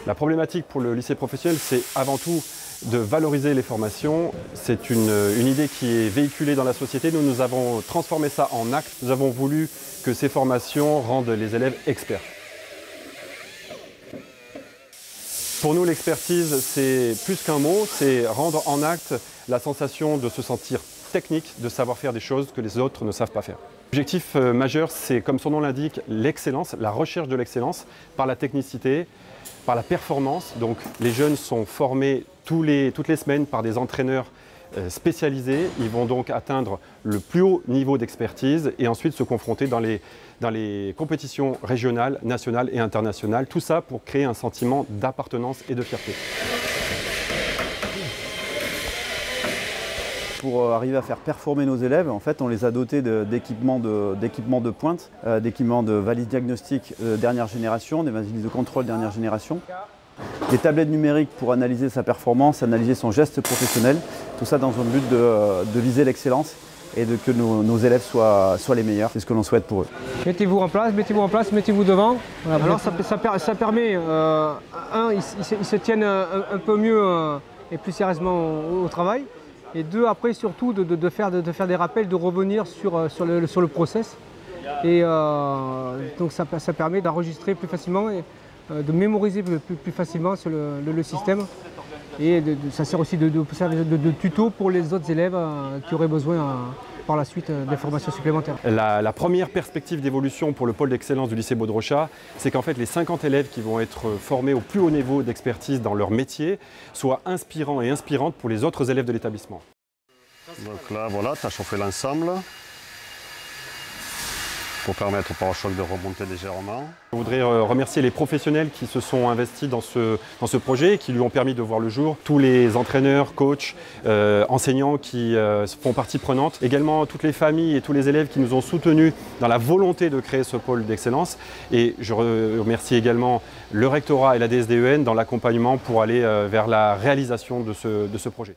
La problématique pour le lycée professionnel, c'est avant tout de valoriser les formations. C'est une idée qui est véhiculée dans la société. Nous avons transformé ça en acte. Nous avons voulu que ces formations rendent les élèves experts. Pour nous, l'expertise, c'est plus qu'un mot, c'est rendre en acte la sensation de se sentir technique, de savoir faire des choses que les autres ne savent pas faire. L'objectif majeur, c'est, comme son nom l'indique, l'excellence, la recherche de l'excellence par la technicité, par la performance. Donc les jeunes sont formés toutes les semaines par des entraîneurs spécialisés. Ils vont donc atteindre le plus haut niveau d'expertise et ensuite se confronter dans les compétitions régionales, nationales et internationales. Tout ça pour créer un sentiment d'appartenance et de fierté. Pour arriver à faire performer nos élèves, en fait, on les a dotés d'équipements de pointe, d'équipements de valises diagnostiques dernière génération, des valises de contrôle dernière génération, des tablettes numériques pour analyser sa performance, analyser son geste professionnel, tout ça dans un but de viser l'excellence et que nos élèves soient les meilleurs. C'est ce que l'on souhaite pour eux. Mettez-vous en place, mettez-vous devant. Voilà, alors ça permet, ils se tiennent un peu mieux et plus sérieusement au travail. Et deux, après surtout de faire des rappels, de revenir sur le process. Et donc ça permet d'enregistrer plus facilement et de mémoriser plus facilement sur le système. Et ça sert aussi de tuto pour les autres élèves qui auraient besoin par la suite d'informations supplémentaires. La première perspective d'évolution pour le pôle d'excellence du lycée Baudrochat, c'est qu'en fait les 50 élèves qui vont être formés au plus haut niveau d'expertise dans leur métier soient inspirants et inspirantes pour les autres élèves de l'établissement. Donc là, voilà, tu as chauffé l'ensemble pour permettre au pare-choc de remonter légèrement. Je voudrais remercier les professionnels qui se sont investis dans ce projet et qui lui ont permis de voir le jour. Tous les entraîneurs, coachs, enseignants qui font partie prenante. Également toutes les familles et tous les élèves qui nous ont soutenus dans la volonté de créer ce pôle d'excellence. Et je remercie également le rectorat et la DSDEN dans l'accompagnement pour aller vers la réalisation de ce projet.